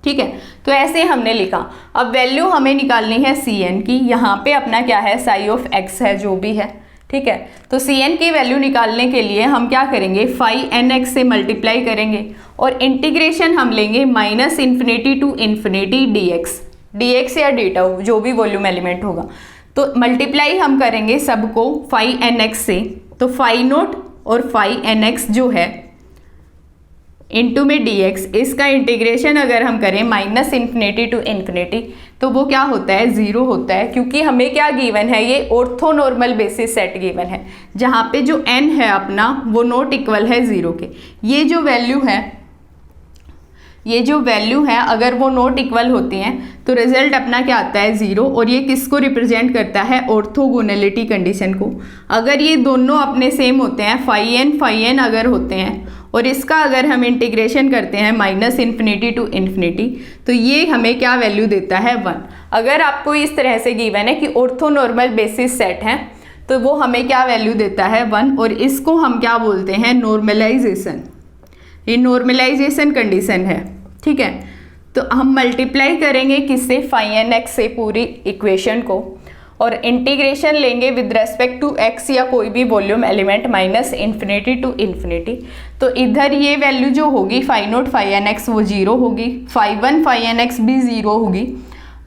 ठीक है। तो ऐसे हमने लिखा। अब वैल्यू हमें निकालनी है Cn की, यहाँ पे अपना क्या है, साई ऑफ x है जो भी है, ठीक है। तो Cn की वैल्यू निकालने के लिए हम क्या करेंगे, φnx से मल्टीप्लाई करेंगे और इंटीग्रेशन हम लेंगे -∞ to ∞ dx या dτ जो भी वॉल्यूम एलिमेंट होगा। तो मल्टीप्लाई हम करेंगे सबको φnx से, तो φ0 और φnx जो है इनटू में dx, इसका इंटीग्रेशन अगर हम करें -∞ to ∞, तो वो क्या होता है, 0 होता है। क्योंकि हमें क्या गिवन है, ये ऑर्थोनॉर्मल बेसिस सेट गिवन है जहाँ पे जो n है अपना वो नॉट इक्वल है 0 के। ये जो वैल्यू है अगर वो नॉट इक्वल होती हैं तो रिजल्ट अपना क्या आता है, 0। और ये किसको रिप्रेजेंट करता है, ऑर्थोगोनैलिटी कंडीशन को। अगर ये दोनों अपने सेम होते हैं, φn अगर होते हैं, और इसका अगर हम इंटीग्रेशन करते हैं -∞ to ∞, तो ये हमें क्या वैल्यू देता है, 1। अगर आपको इस तरह से गिवन है कि ऑर्थोनॉर्मल बेसिस सेट है तो वो हमें क्या वैल्यू देता है, 1। और इसको हम क्या बोलते हैं, नॉर्मलाइजेशन। ये नॉर्मलाइजेशन कंडीशन है, ठीक है। तो हम मल्टीप्लाई करेंगे किससे, φnx से पूरी इक्वेशन को, और इंटीग्रेशन लेंगे विद रेस्पेक्ट टू x या कोई भी वॉल्यूम एलिमेंट -∞ to ∞। तो इधर ये वैल्यू जो होगी φ0 φnx वो 0 होगी, φ1 φnx भी 0 होगी।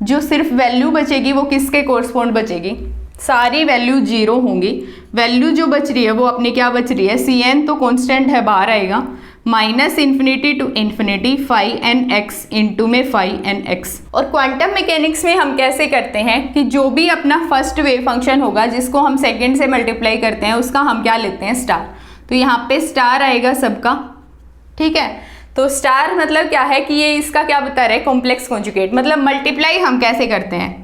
जो सिर्फ वैल्यू बचेगी वो किसके कोरस्पॉन्ड बचेगी, सारी वैल्यू 0 होंगी। वैल्यू जो बच रही है वो अपनी क्या बच रही है, Cn तो कांस्टेंट है, बाहर आएगा, -∞ to ∞ φnx इंटू में φnx। और क्वांटम मैकेनिक्स में हम कैसे करते हैं कि जो भी अपना फर्स्ट वेव फंक्शन होगा जिसको हम सेकंड से मल्टीप्लाई करते हैं उसका हम क्या लेते हैं, स्टार। तो यहाँ पे स्टार आएगा सबका, ठीक है। तो स्टार मतलब क्या है कि ये इसका क्या बता रहा है, कॉम्प्लेक्स कॉन्जुगेट। मतलब मल्टीप्लाई हम कैसे करते हैं,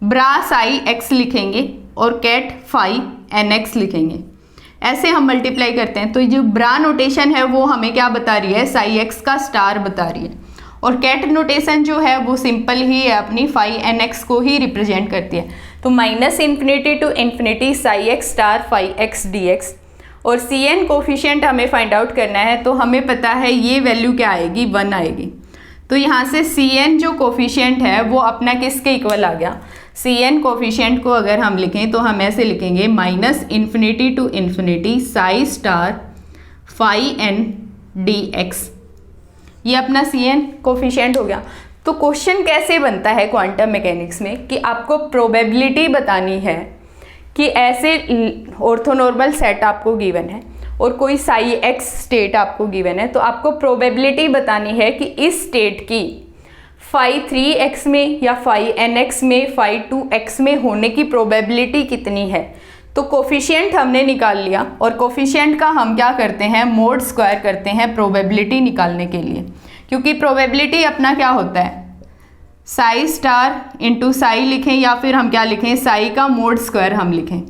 ब्रा साई x लिखेंगे और कैट फाई nx लिखेंगे। ऐसे हम मल्टीप्लाई करते हैं। तो जो ब्रा नोटेशन है वो हमें क्या बता रही है, साई एक्स का स्टार बता रही है। और कैट नोटेशन जो है वो सिंपल ही है, अपनी फाई एन एक्स को ही रिप्रेजेंट करती है। तो -∞ to ∞ psi X star phi X D X. और सी एन कोफिशिएंट हमें फाइंड आउट करना है, तो हमें पता है ये वैल्यू क्या आएगी, 1 आएगी। तो यहाँ से सी एन जो कोफिशिएंट है वो अपना किसके इक्वल आ गया, सी एन कोफिशिएंट को अगर हम लिखें तो हम ऐसे लिखेंगे -∞ to ∞ psi star phi N D X. ये अपना सी एन कोफिशिएंट हो गया। तो क्वेश्चन कैसे बनता है क्वांटम मैकेनिक्स में कि आपको प्रोबेबिलिटी बतानी है कि ऐसे ऑर्थोनॉर्मल सेट आपको गिवन है और कोई साई एक्स स्टेट आपको गिवन है, तो आपको प्रोबेबिलिटी बतानी है कि इस स्टेट की फाई 3x में या फाई nx में फाई 2x में होने की प्रोबेबिलिटी कितनी है। तो कोफिशिएंट हमने निकाल लिया और कोफिशिएंट का हम क्या करते हैं, मोड स्क्वायर करते हैं प्रोबेबिलिटी निकालने के लिए, क्योंकि प्रोबेबिलिटी अपना क्या होता है, साई स्टार इंटू साई लिखें या फिर हम क्या लिखें, साई का मोड स्क्वायर हम लिखें।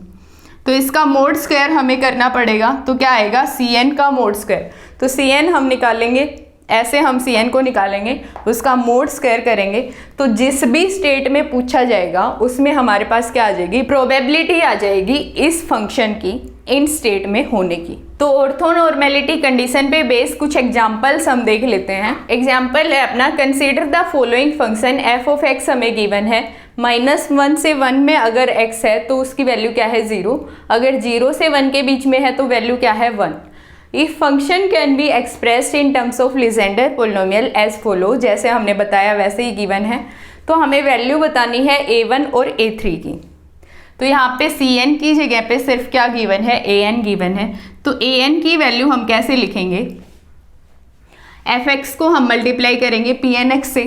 तो इसका मोड स्क्वायर हमें करना पड़ेगा, तो क्या आएगा, सी एन का मोड स्क्वायर। तो सी एन हम निकालेंगे, ऐसे हम सी एन को निकालेंगे, उसका मोड स्क्वायर करेंगे, तो जिस भी स्टेट में पूछा जाएगा उसमें हमारे पास क्या आ जाएगी, प्रोबेबिलिटी आ जाएगी इस फंक्शन की इन स्टेट में होने की। तो ऑर्थोनॉर्मेलिटी कंडीशन पे बेस कुछ एग्जांपल्स हम देख लेते हैं। एग्जांपल है अपना, consider the following function F of x हमें गिवन है, -1 से 1 में अगर x है तो उसकी वैल्यू क्या है, 0। अगर 0 से 1 के बीच में है तो वैल्यू क्या है, 1। If function can be expressed in terms of Legendre polynomial as follow, जैसे हमने बताया वैसे ही गिवन है। तो हमें वैल्यू बतानी है a1 और a3 की। तो यहाँ पे cn की जगह पे सिर्फ क्या गिवन है, an गिवन है। तो an की वैल्यू हम कैसे लिखेंगे, fx को हम मल्टीप्लाई करेंगे pnx से,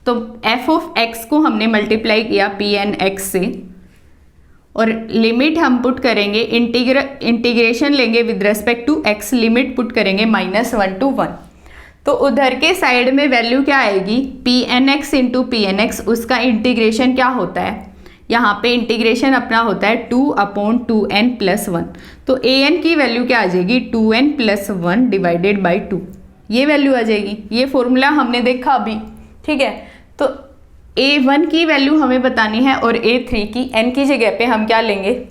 तो f ऑफ x को हमने मल्टीप्लाई किया pnx से, और लिमिट हम पुट करेंगे, इंटीग्रेशन लेंगे with respect to x, limit put करेंगे -1 to 1। तो उधर के साइड में वैल्यू क्या आएगी, pnx इंटू pnx, उसका इंटीग्रेशन क्या होता है, यहाँ पे इंटीग्रेशन अपना होता है 2/2n + 1। तो an की वैल्यू क्या आ जाएगी, 2n + 1 डिवाइडेड बाई 2, ये वैल्यू आ जाएगी। ये फॉर्मूला हमने देखा अभी, ठीक है। तो a1 की वैल्यू हमें बतानी है और a3 की, n की जगह पे हम क्या लेंगे,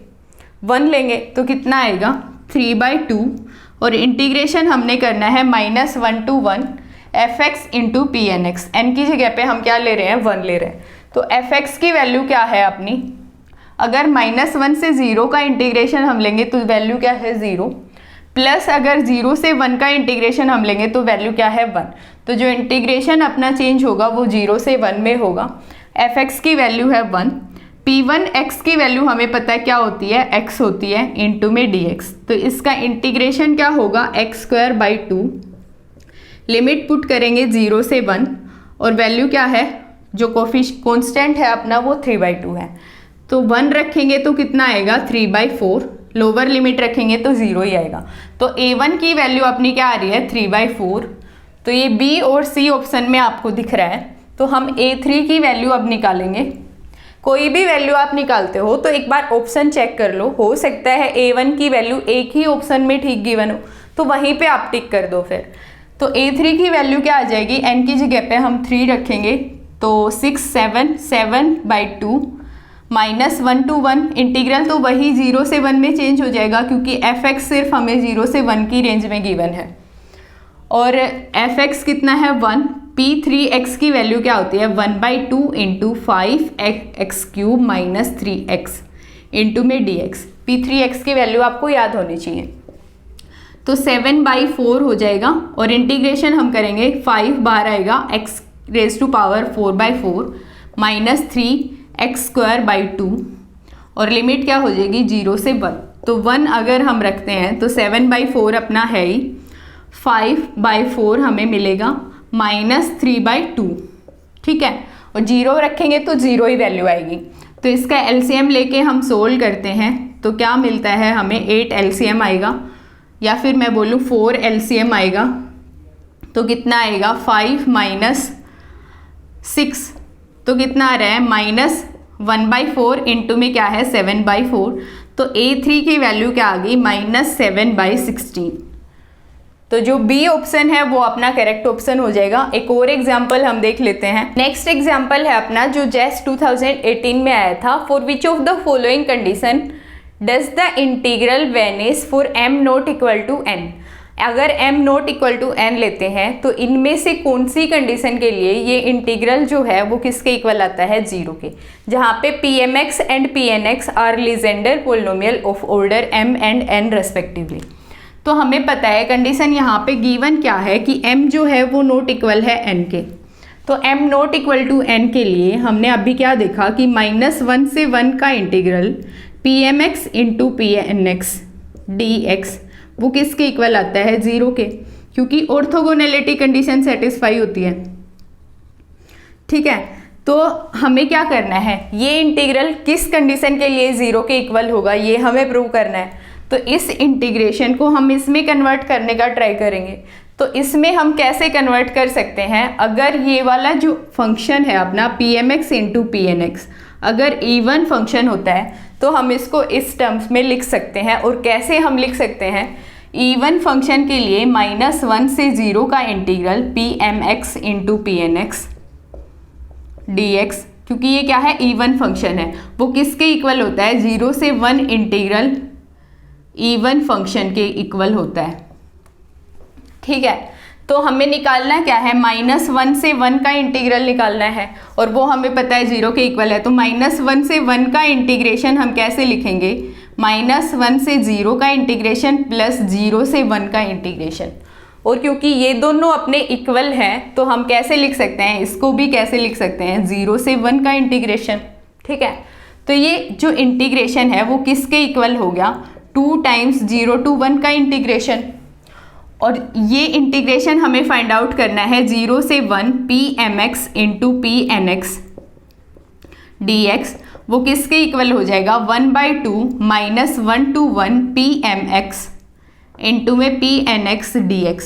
1 लेंगे, तो कितना आएगा 3/2, और इंटीग्रेशन हमने करना है -1 to 1 fx into pnx, n की जगह पे हम क्या ले रहे हैं, 1 ले रहे हैं। तो fx की वैल्यू क्या है अपनी, अगर -1 से 0 का इंटीग्रेशन हम लेंगे तो वैल्यू क्या है, 0, प्लस अगर 0 से 1 का इंटीग्रेशन हम लेंगे तो वैल्यू क्या है, 1। तो जो इंटीग्रेशन अपना चेंज होगा वो 0 से 1 में होगा। fx की वैल्यू है 1, p1x की वैल्यू हमें पता है क्या होती है, x होती है इंटू में dx। तो इसका इंटीग्रेशन क्या होगा, x²/2, लिमिट पुट करेंगे 0 से 1, और वैल्यू क्या है, जो कांस्टेंट है अपना वो 3/2 है। तो 1 रखेंगे तो कितना आएगा, 3/4, लोअर लिमिट रखेंगे तो 0 ही आएगा। तो a1 की वैल्यू अपनी क्या आ रही है, 3/4। तो ये b और c ऑप्शन में आपको दिख रहा है। तो हम a3 की वैल्यू अब निकालेंगे। कोई भी वैल्यू आप निकालते हो तो एक बार ऑप्शन चेक कर लो, हो सकता है a1 की वैल्यू एक ही ऑप्शन में ठीक गिवन हो, तो वहीं पे आप टिक कर दो फिर। तो a3 की वैल्यू क्या आ जाएगी, n की जगह पे हम 3 रखेंगे, तो 6 7 7/2 -1 to 1, इंटीग्रल तो वही 0 से 1 में चेंज हो जाएगा क्योंकि fx सिर्फ हमें 0 से 1 की रेंज में गिवन है, और fx कितना है, 1। p3x की वैल्यू क्या होती है, 1/2 इंटू 5x³ - 3x इंटू में dx। p3x की वैल्यू आपको याद होनी चाहिए। तो 7/4 हो जाएगा, और इंटीग्रेशन हम करेंगे, 5 बाहर आएगा, x⁴/4 - 3x²/2, और लिमिट क्या हो जाएगी, 0 से 1। तो 1 अगर हम रखते हैं तो 7/4 अपना है ही, 5/4 हमें मिलेगा -3/2, ठीक है, और 0 रखेंगे तो 0 ही वैल्यू आएगी। तो इसका एलसीएम लेके हम सोल्व करते हैं तो क्या मिलता है हमें, 8 एलसीएम आएगा, या फिर मैं बोलूँ 4 एलसीएम आएगा। तो कितना आएगा, 5 - 6, तो कितना आ रहा है, -1/4 इंटू में क्या है, 7/4। तो A3 की वैल्यू क्या आ गई, -7/16। तो जो बी ऑप्शन है वो अपना करेक्ट ऑप्शन हो जाएगा। एक और एग्जाम्पल हम देख लेते हैं। नेक्स्ट एग्जाम्पल है अपना जो जेस्ट 2018 में आया था। For which of the following condition does the integral vanish for m not equal to n। अगर m not equal to n लेते हैं तो इनमें से कौन सी कंडीशन के लिए ये इंटीग्रल जो है वो किसके इक्वल आता है, 0 के, जहाँ पे pmx and pnx are Legendre polynomial of order m and n respectively. तो हमें पता है कंडीशन यहाँ पे गिवन क्या है कि m जो है वो नॉट इक्वल है n के। तो m not equal to n के लिए हमने अभी क्या देखा कि -1 से 1 का integral pmx into pnx dx वो किसके इक्वल आता है, 0 के, क्योंकि ऑर्थोगोनैलिटी कंडीशन सेटिस्फाई होती है। ठीक है, तो हमें क्या करना है, ये इंटीग्रल किस कंडीशन के लिए 0 के इक्वल होगा ये हमें प्रूव करना है। तो इस इंटीग्रेशन को हम इसमें कन्वर्ट करने का ट्राई करेंगे। तो इसमें हम कैसे कन्वर्ट कर सकते हैं, अगर ये वाला जो फंक्शन है अपना pmx इंटू pnx अगर इवन फंक्शन होता है तो हम इसको इस टर्म्स में लिख सकते हैं। और कैसे हम लिख सकते हैं, इवन फंक्शन के लिए -1 से 0 का integral pmx into pnx dx, क्योंकि ये क्या है, इवन फंक्शन है, वो किसके इक्वल होता है, 0 से 1 इंटीग्रल इवन फंक्शन के इक्वल होता है। ठीक है, तो हमें निकालना क्या है, -1 से 1 का इंटीग्रल निकालना है और वो हमें पता है 0 के इक्वल है। तो -1 से 1 का इंटीग्रेशन हम कैसे लिखेंगे, -1 से 0 का इंटीग्रेशन प्लस 0 से 1 का इंटीग्रेशन। और क्योंकि ये दोनों अपने इक्वल हैं तो हम कैसे लिख सकते हैं, इसको भी कैसे लिख सकते हैं, 0 से 1 का इंटीग्रेशन। ठीक है, तो ये जो इंटीग्रेशन है वो किसके इक्वल हो गया, 2 टाइम्स 0 to 1 का इंटीग्रेशन। और ये इंटीग्रेशन हमें फाइंड आउट करना है 0 से 1 pmx इंटू pnx dx, वो किसके इक्वल हो जाएगा, 1/2 -1 to 1 pmx इंटू में pnx dx।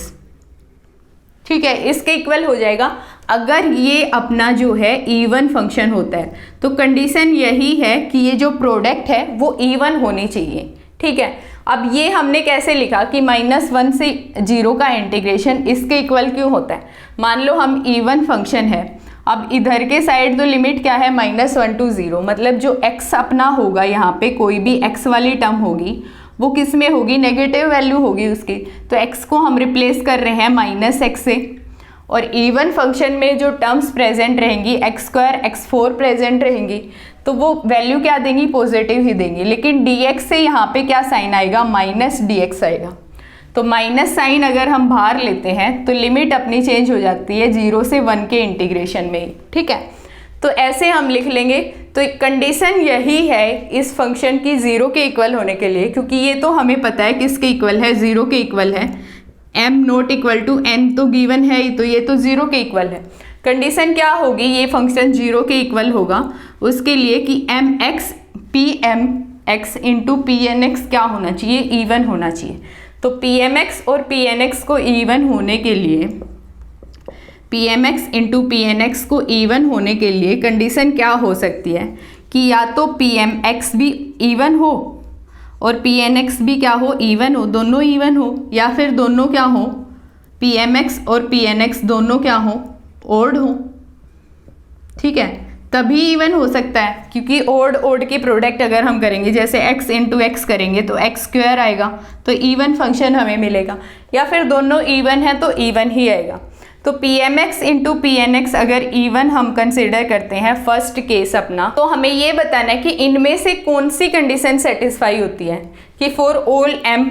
ठीक है, इसके इक्वल हो जाएगा अगर ये अपना जो है इवन फंक्शन होता है। तो कंडीशन यही है कि ये जो प्रोडक्ट है वो इवन होनी चाहिए। ठीक है, अब ये हमने कैसे लिखा कि -1 से 0 का इंटीग्रेशन इसके इक्वल क्यों होता है, मान लो हम इवन फंक्शन है, अब इधर के साइड तो लिमिट क्या है, -1 to 0, मतलब जो x अपना होगा यहाँ पे कोई भी x वाली टर्म होगी वो किस में होगी, नेगेटिव वैल्यू होगी उसकी। तो x को हम रिप्लेस कर रहे हैं -x से, और इवन फंक्शन में जो टर्म्स प्रेजेंट रहेंगी x² x4 प्रेजेंट रहेंगी, तो वो वैल्यू क्या देंगी, पॉजिटिव ही देंगी। लेकिन dx से यहाँ पे क्या साइन आएगा, -dx आएगा। तो माइनस साइन अगर हम बाहर लेते हैं तो लिमिट अपनी चेंज हो जाती है 0 से 1 के इंटीग्रेशन में। ठीक है, तो ऐसे हम लिख लेंगे। तो एक कंडीशन यही है इस फंक्शन की 0 के इक्वल होने के लिए, क्योंकि ये तो हमें पता है किसके इक्वल है, 0 के इक्वल है। m not equal to n तो गिवन है ही, तो ये तो 0 के इक्वल है। कंडीशन क्या होगी, ये फंक्शन 0 के इक्वल होगा उसके लिए कि mx pmx इंटू pnx क्या होना चाहिए, इवन होना चाहिए। तो pmx और pnx को इवन होने के लिए, pmx इंटू pnx को इवन होने के लिए कंडीशन क्या हो सकती है कि या तो pmx भी इवन हो और pnx भी क्या हो, इवन हो, दोनों इवन हो, या फिर दोनों क्या हो, pmx और pnx दोनों क्या हो, ओड हो। ठीक है, तभी इवन हो सकता है, क्योंकि ओड की प्रोडक्ट अगर हम करेंगे जैसे x इंटू एक्स करेंगे तो x² आएगा, तो इवन फंक्शन हमें मिलेगा। या फिर दोनों इवन है तो इवन ही आएगा। तो pmx इंटू pnx अगर इवन हम कंसिडर करते हैं फर्स्ट केस अपना, तो हमें ये बताना है कि इनमें से कौन सी कंडीशन सेटिस्फाई होती है कि फॉर ऑल m,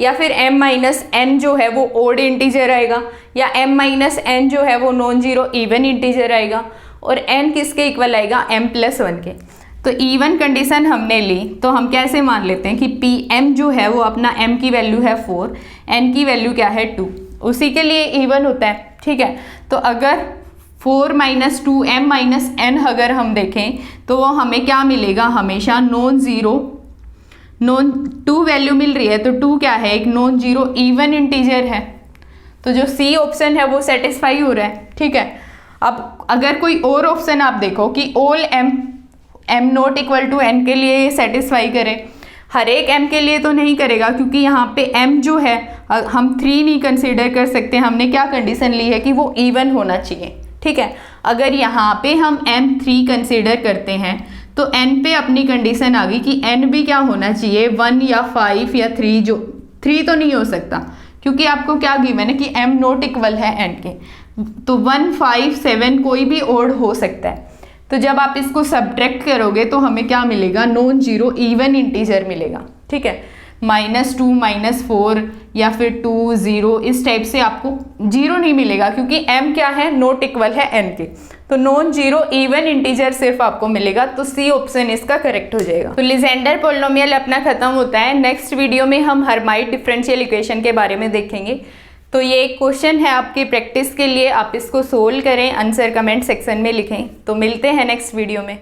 या फिर m माइनस n जो है वो ओड इंटीजर आएगा, या m माइनस n जो है वो नॉन जीरो इवन इंटीजर आएगा, और n किसके इक्वल आएगा, m+1 के। तो इवन कंडीशन हमने ली तो हम कैसे मान लेते हैं कि pm जो है वो अपना m की वैल्यू है 4, n की वैल्यू क्या है 2, उसी के लिए इवन होता है। ठीक है, तो अगर 4 - 2m - n अगर हम देखें तो वो हमें क्या मिलेगा, हमेशा नॉन जीरो, नॉन 2 वैल्यू मिल रही है तो 2 क्या है, एक नॉन जीरो इवन इंटीजर है। तो जो सी ऑप्शन है वो सेटिस्फाई हो रहा है। ठीक है, अब अगर कोई और ऑप्शन आप देखो कि all m not equal to n के लिए सेटिस्फाई करे, हर एक m के लिए तो नहीं करेगा, क्योंकि यहाँ पे m जो है हम 3 नहीं कंसीडर कर सकते, हमने क्या कंडीशन ली है कि वो इवन होना चाहिए, ठीक है। अगर यहाँ पे हम m3 कंसीडर करते हैं तो n पे अपनी कंडीशन आ गई कि n भी क्या होना चाहिए, 1 या 5 या 3, जो 3 तो नहीं हो सकता क्योंकि आपको क्या गिवन है कि m नॉट इक्वल है n के, तो 1, 5, 7 कोई भी ओड हो सकता है। तो जब आप इसको सब्ट्रैक्ट करोगे तो हमें क्या मिलेगा, नॉन जीरो इवन इंटीजर मिलेगा, ठीक है। -2, -4 या फिर 2, 0 इस टाइप से आपको जीरो नहीं मिलेगा, क्योंकि m क्या है, नॉट इक्वल है n के, तो नॉन जीरो इवन इंटीजर सिर्फ आपको मिलेगा, तो सी ऑप्शन इसका करेक्ट हो जाएगा। तो लीजेंडर पॉलिनोमियल अपना खत्म होता है। नेक्स्ट वीडियो में हम हर्माइट डिफरेंशियल इक्वेशन के बारे में देखेंगे। तो ये एक क्वेश्चन है आपकी प्रैक्टिस के लिए, आप इसको सोल्व करें, आंसर कमेंट सेक्शन में लिखें। तो मिलते हैं नेक्स्ट वीडियो में।